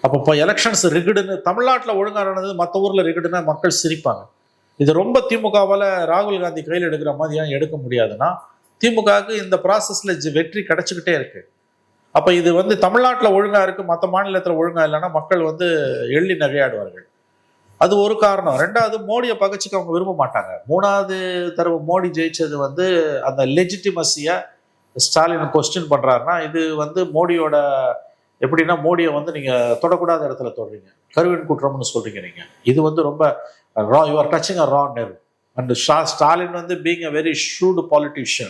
அப்போ இப்போ எலெக்ஷன்ஸ் ரிகுடுன்னு தமிழ்நாட்டில் ஒழுங்கா நடந்தது, மற்ற ஊர்ல ரிகுடுன்னா மக்கள் சிரிப்பாங்க. இது ரொம்ப திமுகவால ராகுல் காந்தி கையில் எடுக்கிற மாதிரி ஏன் எடுக்க முடியாதுன்னா, திமுகவுக்கு இந்த ப்ராசஸ்ல வெற்றி கிடைச்சிக்கிட்டே இருக்கு. அப்ப இது வந்து தமிழ்நாட்டில் ஒழுங்கா இருக்கு, மற்ற மாநிலத்தில் ஒழுங்கா இல்லைன்னா மக்கள் வந்து எள்ளி நகையாடுவார்கள். அது ஒரு காரணம். 2வது, மோடியை பகச்சுக்க அவங்க விரும்ப மாட்டாங்க. 3வது தடவை மோடி ஜெயிச்சது வந்து அந்த லெஜிட்டிமசியை ஸ்டாலின் கொஸ்டின் பண்றாருன்னா, இது வந்து மோடியோட எப்படின்னா, மோடியை வந்து நீங்க தொடக்கூடாத இடத்துல தொடுறீங்க, கருவின் குற்றம்னு சொல்றீங்க நீங்க. இது வந்து ரொம்ப raw, you are touching a raw nerve. And Stalin வந்து being a very shrewd politician,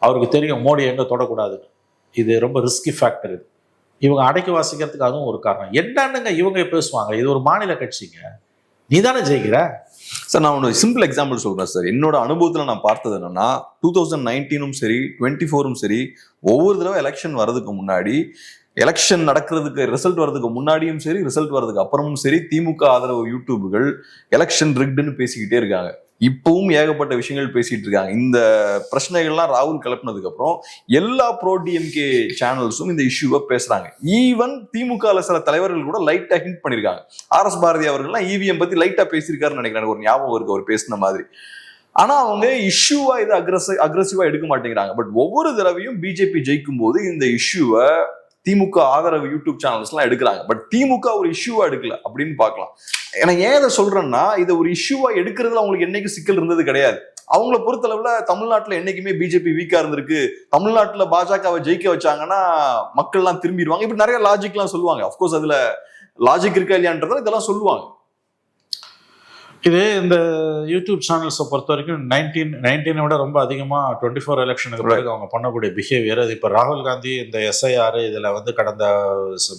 அவருக்கு தெரியும் மோடி எங்க தொடக்கூடாதுன்னு. இது ரொம்ப ரிஸ்கி ஃபேக்டர். இது இவங்க அடக்கி வாசிக்கிறதுக்கு அதுவும் ஒரு காரணம். என்னன்னுங்க இவங்க பேசுவாங்க, இது ஒரு மாநில கட்சிங்க. நீ தானே ஜெயிக்கிற. சார் நான் ஒரு சிம்பிள் எக்ஸாம்பிள் சொல்றேன் சார். என்னோட அனுபவத்துல நான் பார்த்தது என்னன்னா 2019 சரி 24 சரி, ஒவ்வொரு தடவை எலெக்ஷன் வர்றதுக்கு முன்னாடி, எலெக்ஷன் நடக்கிறதுக்கு ரிசல்ட் வர்றதுக்கு முன்னாடியும் சரி, ரிசல்ட் வர்றதுக்கு அப்புறமும் சரி, திமுக ஆதரவு யூடியூபுகள் எலெக்ஷன் ரிக்டுன்னு பேசிக்கிட்டே இருக்காங்க. இப்பவும் ஏகப்பட்ட விஷயங்கள் பேசிட்டு இருக்காங்க. இந்த பிரச்சனைகள்லாம் ராகுல் கிளப்பினதுக்கு அப்புறம் எல்லா ப்ரோ டிஎம்கே சேனல்ஸும் இந்த இஷ்யூவை பேசுறாங்க. ஈவன் திமுக சில தலைவர்கள் கூட லைட்டா ஹிண்ட் பண்ணிருக்காங்க. RS பாரதி அவர்கள்லாம் இவிஎம் பத்தி லைட்டா பேசியிருக்காருன்னு நினைக்கிறேன், ஒரு ஞாபகம் இருக்கு அவர் பேசின மாதிரி. ஆனா அவங்க இஷ்யூவா இது அக்ரெசிவா எடுக்க மாட்டேங்கிறாங்க. பட் ஒவ்வொரு தடவையும் பிஜேபி ஜெயிக்கும் போது இந்த இஷ்யூவை திமுக ஆதரவு யூடியூப் சேனல்ஸ் எல்லாம் எடுக்கிறாங்க. பட் திமுக ஒரு இஷ்யூவா எடுக்கல அப்படின்னு பார்க்கலாம். எனக்கு ஏன் இதை சொல்றேன்னா, இதை ஒரு இஷ்யூவா எடுக்கிறதுல அவங்களுக்கு என்னைக்கு சிக்கல் இருந்தது கிடையாது. அவங்கள பொறுத்தளவுல தமிழ்நாட்டுல என்னைக்குமே பிஜேபி வீக்கா இருந்திருக்கு, தமிழ்நாட்டுல பாஜகவை ஜெயிக்க வச்சாங்கன்னா மக்கள் எல்லாம் திரும்பிடுவாங்க, இப்படி நிறைய லாஜிக் எல்லாம் சொல்லுவாங்க. அப்கோர்ஸ் அதுல லாஜிக் இருக்கா இல்லையான்றத இதெல்லாம் சொல்லுவாங்க. இது இந்த யூடியூப் சேனல்ஸை பொறுத்த வரைக்கும் 19 விட ரொம்ப அதிகமாக 24 எலெக்ஷனுக்கு பிறகு அவங்க பண்ணக்கூடிய பிஹேவியர். அது இப்போ ராகுல் காந்தி இந்த SIR இதில் வந்து கடந்த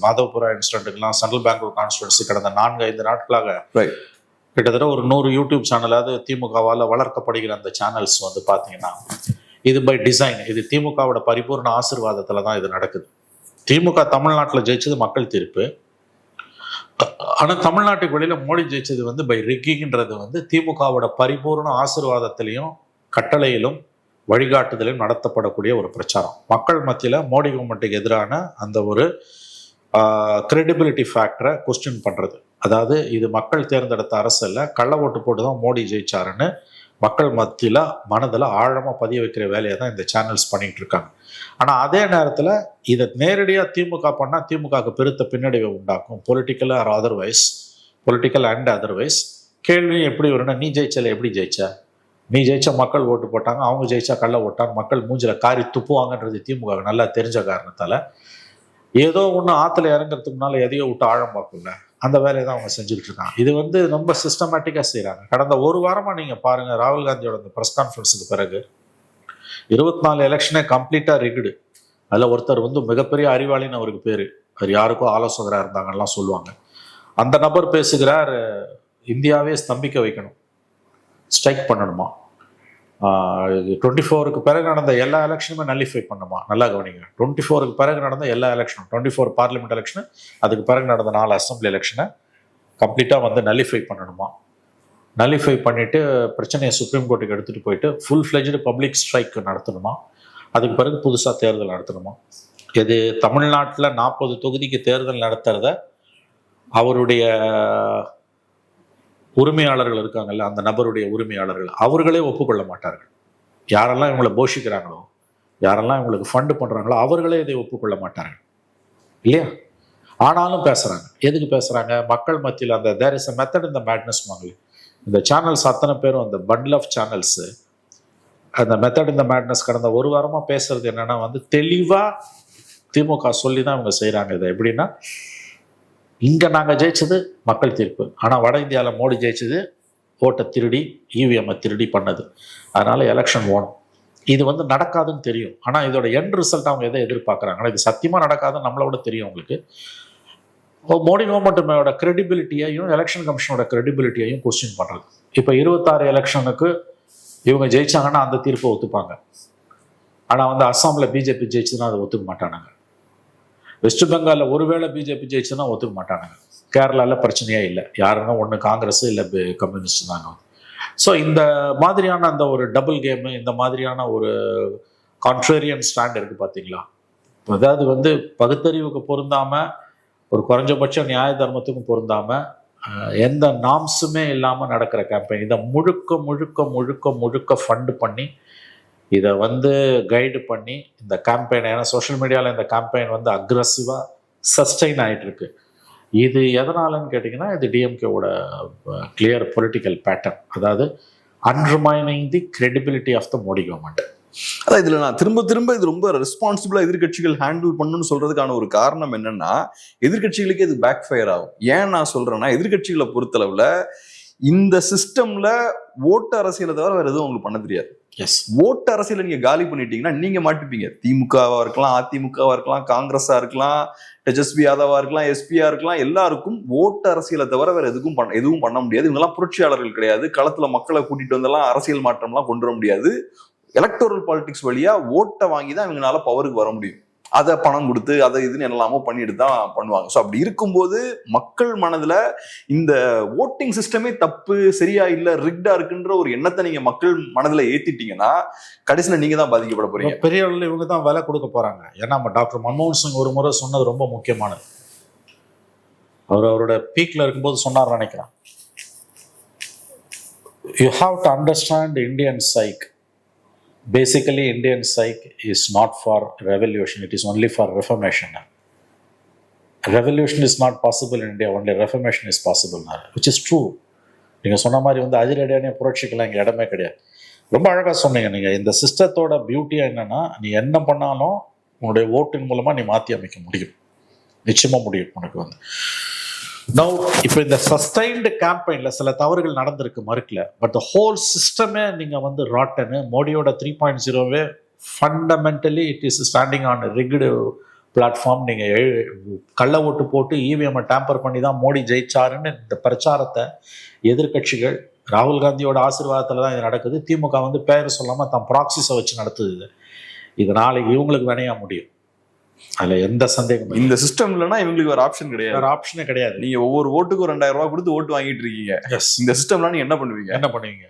மாதவபுரா இன்சிடென்ட்டுக்கெல்லாம் சென்ட்ரல் பெங்களூர் கான்ஸ்டிடுவன்சி கடந்த 4-5 நாட்களாக கிட்டத்தட்ட ஒரு 100 யூடியூப் சேனலாவது திமுகவால் வளர்க்கப்படுகிற அந்த சேனல்ஸ் வந்து பார்த்தீங்கன்னா இது பை டிசைன். இது திமுகவோட பரிபூர்ண ஆசீர்வாதத்தில் தான் இது நடக்குது. திமுக தமிழ்நாட்டில் ஜெயிச்சது மக்கள் தீர்ப்பு. ஆனால் தமிழ்நாட்டுக்கு வெளியில மோடி ஜெயிச்சது வந்து பை ரிக்கிங்கிறது வந்து திமுகவோட பரிபூர்ண ஆசீர்வாதத்திலையும் கட்டளையிலும் வழிகாட்டுதலையும் நடத்தப்படக்கூடிய ஒரு பிரச்சாரம். மக்கள் மத்தியில் மோடி கவர்மெண்ட்டுக்கு எதிரான அந்த ஒரு கிரெடிபிலிட்டி ஃபேக்டரை கொஸ்டின் பண்ணுறது. அதாவது இது மக்கள் தேர்ந்தெடுத்த அரசு இல்லை, கள்ள ஓட்டு போட்டு தான் மோடி ஜெயிச்சாருன்னு மக்கள் மத்தியில் மனதில் ஆழமாக பதிய வைக்கிற வேலையை தான் இந்த சேனல்ஸ் பண்ணிகிட்டு இருக்காங்க. ஆனால் அதே நேரத்தில் இதை நேரடியாக திமுக பண்ணால் திமுகவுக்கு பெருத்த பின்னடைவை உண்டாக்கும், political or otherwise, political and otherwise. கேள்வி எப்படி வரும்னா, நீ ஜெயிச்சல எப்படி ஜெயிச்ச, நீ ஜெயிச்சா மக்கள் ஓட்டு போட்டாங்க, அவங்க ஜெயிச்சா கள்ள ஓட்டாங்க, மக்கள் மூஞ்சில காரி துப்புவாங்கன்றது திமுக நல்லா தெரிஞ்ச காரணத்தால் ஏதோ ஒன்று ஆற்றுல இறங்குறதுக்கு முன்னால் எதையோ விட்டு ஆழம் பார்க்கல, அந்த வேலையை தான் அவங்க செஞ்சுக்கிட்டு இருக்காங்க. இது வந்து ரொம்ப சிஸ்டமேட்டிக்காக செய்கிறாங்க. கடந்த ஒரு வாரமாக நீங்கள் பாருங்கள், ராகுல் காந்தியோட இந்த ப்ரெஸ் கான்ஃபரன்ஸுக்கு பிறகு 24 எலெக்ஷனே கம்ப்ளீட்டாக ரிகுடு. அதில் ஒருத்தர் வந்து மிகப்பெரிய அறிவாளின்னு அவருக்கு பேர், அவர் யாருக்கோ ஆலோசகராக இருந்தாங்கலாம் சொல்லுவாங்க. அந்த நபர் பேசுகிறார், இந்தியாவே ஸ்தம்பிக்க வைக்கணும், ஸ்ட்ரைக் பண்ணணுமா, 24க்கு பிறகு நடந்த எல்லா எலெக்ஷனுமே நல்லிஃபை பண்ணுமா. நல்லா கவனிங்க, 24க்கு பிறகு நடந்த எல்லா எலெக்ஷனும், 24 பார்லிமெண்ட் எலெக்ஷனு, அதுக்கு பிறகு நடந்த 4 அசம்பிளி எலெக்ஷனை கம்ப்ளீட்டாக வந்து நல்லிஃபை பண்ணணுமா. நல்லிஃபை பண்ணிவிட்டு பிரச்சனையை சுப்ரீம் கோர்ட்டுக்கு எடுத்துகிட்டு போயிட்டு ஃபுல் ஃப்ளெஜ்டு பப்ளிக் ஸ்ட்ரைக் நடத்தணுமா. அதுக்கு பிறகு புதுசாக தேர்தல் நடத்தணுமா. இது தமிழ்நாட்டில் 40 தொகுதிக்கு தேர்தல் நடத்துறத அவருடைய உரிமையாளர்கள் இருக்காங்கல்ல, அந்த நபருடைய உரிமையாளர்கள் அவர்களே ஒப்புக்கொள்ள மாட்டார்கள். யாரெல்லாம் இவங்களை போஷிக்கிறாங்களோ, யாரெல்லாம் இவங்களுக்கு ஃபண்டு பண்ணுறாங்களோ அவர்களே இதை ஒப்புக்கொள்ள மாட்டார்கள் இல்லையா. ஆனாலும் பேசுகிறாங்க. எதுக்கு பேசுகிறாங்க? மக்கள் மத்தியில் அந்த தேர் இஸ் அ மெத்தட் இந்த மேட்னஸ் வாங்கல. இந்த சேனல்ஸ் அத்தனை பேரும், அந்த பண்டில் ஆஃப் சேனல்ஸு, அந்த மெத்தட் இந்த மேட்னஸ் கடந்த ஒரு வாரமாக பேசுறது என்னன்னா வந்து தெளிவாக திமுக சொல்லி தான் இவங்க செய்கிறாங்க. இதை எப்படின்னா, இங்கே நாங்கள் ஜெயிச்சது மக்கள் தீர்ப்பு, ஆனால் வட இந்தியாவில் மோடி ஜெயிச்சது ஓட்டை திருடி இவிஎம்ஐ திருடி பண்ணது, அதனால் எலெக்ஷன் ஓடும். இது வந்து நடக்காதுன்னு தெரியும். ஆனால் இதோட எண்ட் ரிசல்ட் அவங்க எதை எதிர்பார்க்குறாங்க, ஆனால் இது சத்தியமாக நடக்காதுன்னு நம்மளோட தெரியும் அவங்களுக்கு. மோடி கவர்மெண்ட்டோட கிரெடிபிலிட்டியையும் எலெக்ஷன் கமிஷனோட கிரெடிபிலிட்டியையும் கொஸ்டின் பண்ணுறது. இப்போ 26 எலெக்ஷனுக்கு இவங்க ஜெயிச்சாங்கன்னா அந்த தீர்ப்பை ஒத்துப்பாங்க. ஆனால் வந்து அஸ்ஸாமில் பிஜேபி ஜெயிச்சுன்னா அதை ஒத்துக்க மாட்டானாங்க. வெஸ்ட் பெங்காலில் ஒருவேளை பிஜேபி ஜெயிச்சுன்னா ஒத்துக்க மாட்டானுங்க. கேரளாவில் பிரச்சனையே இல்லை, யாருன்னா ஒன்று காங்கிரஸ் இல்லை கம்யூனிஸ்ட் தாங்க. ஸோ இந்த மாதிரியான அந்த ஒரு டபுள் கேமு, இந்த மாதிரியான ஒரு கான்ட்ரேரியன் ஸ்டாண்ட் இருக்குது பார்த்தீங்களா. அதாவது வந்து பகுத்தறிவுக்கு பொருந்தாமல், ஒரு குறைஞ்சபட்ச நியாய தர்மத்துக்கும் பொருந்தாமல், எந்த நாம்ஸுமே இல்லாமல் நடக்கிற கேம்பெயின். இதை முழுக்க முழுக்க முழுக்க முழுக்க ஃபண்டு பண்ணி, இதை வந்து கைடு பண்ணி இந்த கேம்பெயின், ஏன்னா சோஷியல் மீடியாவில் இந்த கேம்பெயின் வந்து அக்ரெசிவாக சஸ்டெயின் ஆகிட்டு இருக்கு. இது எதனாலன்னு கேட்டிங்கன்னா, இது டிஎம்கேவோட கிளியர் பொலிட்டிக்கல் பேட்டர்ன், அதாவது undermining the credibility of the Modi government. அதான் இதுல நான் திரும்ப திரும்ப இது ரொம்ப ரெஸ்பான்சிபிளா எதிர்கட்சிகள் ஹேண்டில் பண்ணணும்னு சொல்றதுக்கான ஒரு காரணம் என்னன்னா, எதிர்கட்சிகளுக்கு இது பேக் ஃபயர் ஆகும். ஏன் நான் சொல்றேன்னா, எதிர்கட்சிகளை பொறுத்தளவுல இந்த சிஸ்டம்ல ஓட்டு அரசியலை தவிர வேற எதுவும் அவங்களுக்கு பண்ண தெரியாது. எஸ், ஓட்டு அரசியல நீங்க காலி பண்ணிட்டீங்கன்னா நீங்க மாட்டிப்பீங்க. திமுகவா இருக்கலாம், அதிமுகவா இருக்கலாம், காங்கிரஸா இருக்கலாம், தேஜஸ்வி யாதவா இருக்கலாம், எஸ்பியா இருக்கலாம், எல்லாருக்கும் ஓட்டு அரசியலை தவிர வேற எதுவும் பண்ண முடியாது. இவங்க எல்லாம் புரட்சியாளர்கள் கிடையாது. களத்துல மக்களை கூட்டிட்டு வந்தெல்லாம் அரசியல் மாற்றம் எல்லாம் கொண்டு வர முடியாது. எலக்டோரல் பாலிடிக்ஸ் வழியா ஓட்டை வாங்கி தான் இவங்களால பவருக்கு வர முடியும். அதை பணம் கொடுத்து அதை இதுன்னு எல்லாமோ பண்ணிட்டு தான் பண்ணுவாங்க. ஸோ அப்படி இருக்கும்போது மக்கள் மனதுல இந்த ஓட்டிங் சிஸ்டமே தப்பு, சரியா இல்ல, ரிக்டா இருக்குன்ற ஒரு எண்ணத்தை நீங்க மக்கள் மனதுல ஏத்திட்டீங்கன்னா கடைசியில நீங்க தான் பாதிக்கப்பட போறீங்க. பெரிய அளவில் இவங்க தான் விலை கொடுக்க போறாங்க. ஏன்னா நம்ம டாக்டர் மன்மோகன் சிங் ஒரு முறை சொன்னது ரொம்ப முக்கியமானது. அவரோட பீக்ல இருக்கும்போது சொன்னார் நினைக்கிறேன், you have to understand Indian psyche. Basically, Indian psyche is not for revolution, it is only for reformation. Revolution is not possible in India, only reformation is possible, which is true. நீங்கள் சொன்ன மாதிரி வந்து அதிரடியான புரட்சிக்கெல்லாம் இங்கே இடமே கிடையாது. ரொம்ப அழகாக சொன்னீங்க. நீங்கள் இந்த சிஸ்டத்தோட பியூட்டியாக என்னென்னா, நீ என்ன பண்ணாலும் உன்னுடைய ஓட்டின் மூலமாக நீ மாற்றி அமைக்க முடியும், நிச்சயமாக முடியும் உனக்கு வந்து. நவ் இப்போ இந்த சஸ்டைன்டு கேம்பெயினில் சில தவறுகள் நடந்திருக்கு மறுக்கல, பட் த ஹோல் சிஸ்டமே நீங்கள் வந்து ராட்டனு. மோடியோட 3.0வே fundamentally it is standing on rigged platform. நீங்கள் கள்ள ஓட்டு போட்டு இவிஎம்ஐ டேம்பர் பண்ணி தான் மோடி ஜெயிச்சாருன்னு இந்த பிரச்சாரத்தை எதிர்கட்சிகள், ராகுல் காந்தியோட ஆசீர்வாதத்தில் தான் இது நடக்குது. திமுக வந்து பேர் சொல்லாமல் தன் ப்ராக்சிஸை வச்சு நடத்துது. இது நாளைக்கு இவங்களுக்கு வினையா முடியும், அதுல எந்த சந்தேகம். இந்த சிஸ்டம் இல்லைன்னா இவங்களுக்கு ஒரு ஆப்ஷன் கிடையாது, வேற ஆப்ஷனே கிடையாது. நீங்க ஒவ்வொரு ஓட்டுக்கு 2000 ரூபாய் கொடுத்து ஓட்டு வாங்கிட்டு இருக்கீங்க. இந்த சிஸ்டம்லாம் நீங்க என்ன பண்ணுவீங்க?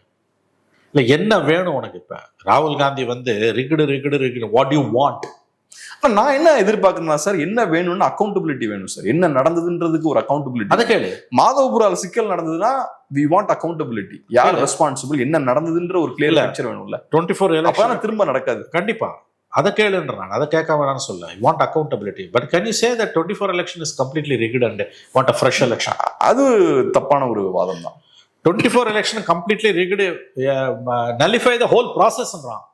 இல்ல என்ன வேணும் உனக்கு? இப்ப ராகுல் காந்தி வந்து ரிகிடு வாட் யூ வாண்ட். நான் என்ன எதிர்பார்க்கணும்னா சார், என்ன வேணும்னு அக்கௌண்டபிலிட்டி வேணும் சார். என்ன நடந்ததுன்றதுக்கு ஒரு அக்கௌண்டபிலிட்டி. அதை கேளு. மாதவபுரால சிக்கல் நடந்ததுன்னா வி வாண்ட் அக்கௌண்டபிலிட்டி. யார் ரெஸ்பான்சிபிள், என்ன நடந்ததுன்ற ஒரு கிளியர் பிக்சர் வேணும்ல. 24 எலெக்ஷன் திரும்ப நடக்காது. கண்டிப்பா அதை கேளுன்றான். அதை கேட்க வேணாம்னு சொல்ல. You want accountability, but can you say that 24 election is completely rigged and want a fresh election? அது தப்பான ஒரு வாதம் தான். 24 election completely rigged, nullify the whole ப்ராசஸ்ன்றான்.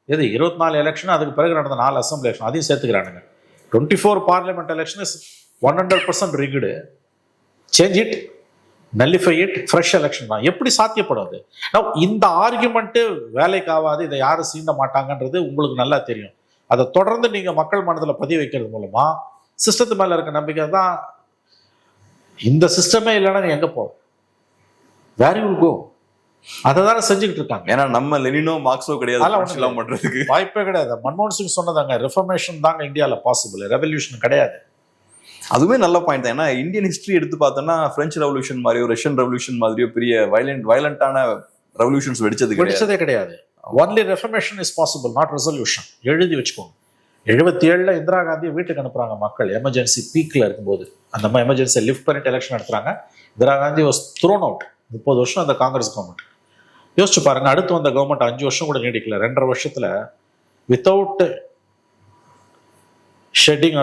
எது 24 எலெக்ஷன், அதுக்கு பிறகு நடந்த 4 அசம்பிளி எலெக்ஷன் அதையும் சேர்த்துக்கிறானுங்க. 24 parliament election is 100% rigged. Change it, nullify it, fresh election தான். எப்படி சாத்தியப்படாது? இந்த ஆர்குமெண்ட்டு வேலைக்கு ஆகாது, இதை யாரும் சீண்ட மாட்டாங்கன்றது உங்களுக்கு நல்லா தெரியும். அதை தொடர்ந்து நீங்கள் மக்கள் மனதில் பதிய வைக்கிறது மூலமா சிஸ்டத்து மேலே இருக்க நம்பிக்கை தான். இந்த சிஸ்டமே இல்லைன்னா நீ எங்கே போ, வேர் யூ வில் கோ? அதை தானே செஞ்சுக்கிட்டு இருக்காங்க. ஏன்னா நம்ம லெனினோ மார்க்ஸோ கிடையாது பண்றதுக்கு வாய்ப்பே கிடையாது. மன்மோகன் சிங் சொன்னதாங்க, ரிஃபர்மேஷன் தாங்க இந்தியாவில் பாசிபிள், ரெவல்யூஷன் கிடையாது. அதுவே நல்ல பாயிண்ட் தான். ஏன்னா இந்தியன் ஹிஸ்டரி எடுத்து பார்த்தோம்னா பிரெஞ்சு ரெவல்யூஷன் மாதிரியோ ரஷ்யன் ரெவல்யூஷன் மாதிரியோ பெரிய வயலண்டான ரெவல்யூஷன்ஸ் வெடிச்சதே கிடையாது. Only reformation is possible, not resolution. எழுதி வச்சுக்கோங்க. 77 இந்திரா காந்தியை வீட்டுக்கு அனுப்புறாங்க மக்கள், எமர்ஜென்சி பீக்ல இருக்கும்போது. அந்த எமர்ஜென்சியை லிஃப்ட் பண்ணிட்டு எலெக்ஷன் நடத்துறாங்க. Indira Gandhi was thrown out. 30 வருஷம் அந்த காங்கிரஸ் கவர்மெண்ட். யோசிச்சு பாருங்க, அடுத்து வந்த கவர்மெண்ட் 5 வருஷம் கூட நீடிக்கல. 2.5 வருஷத்துல without shedding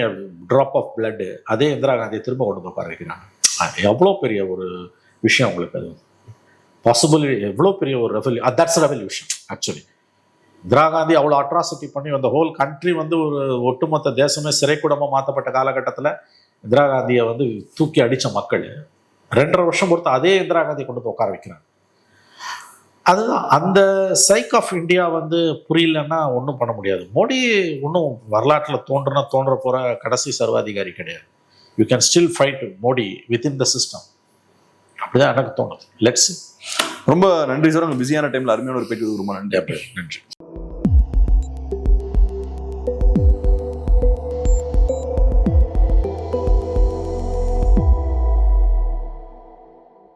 a drop of blood அதே இந்திரா காந்தியை திரும்ப கொண்டு போய் உட்கார வைக்கிறாங்க. எவ்வளோ பெரிய ஒரு விஷயம் உங்களுக்கு அது பாசிபிள், எவ்வளோ பெரிய ஒரு that's revolution actually. Indira Gandhi அவ்வளோ அட்ராசிட்டி பண்ணி அந்த ஹோல் கண்ட்ரி வந்து ஒரு ஒட்டுமொத்த தேசமே சிறைக்கூடமாக மாற்றப்பட்ட காலகட்டத்தில் இந்திரா காந்தியை வந்து தூக்கி அடித்த மக்கள் 2.5 வருஷம் பொறுத்து அதே இந்திரா காந்தியை கொண்டு போய் உட்கார வைக்கிறாங்க. அதுதான் அந்த சைக் ஆஃப் இந்தியா வந்து புரியலன்னா ஒன்றும் பண்ண முடியாது. மோடி ஒன்றும் வரலாற்றில் தோன்ற போகிற கடைசி சர்வாதிகாரி கிடையாது. You can still fight Modi within the system. அப்படிதான் எனக்கு தோணுது. லெட்ஸ். ரொம்ப நன்றி சார், உங்க பிஸியான டைம்ல அருமையான ஒரு பேச்சு. ரொம்ப நன்றி.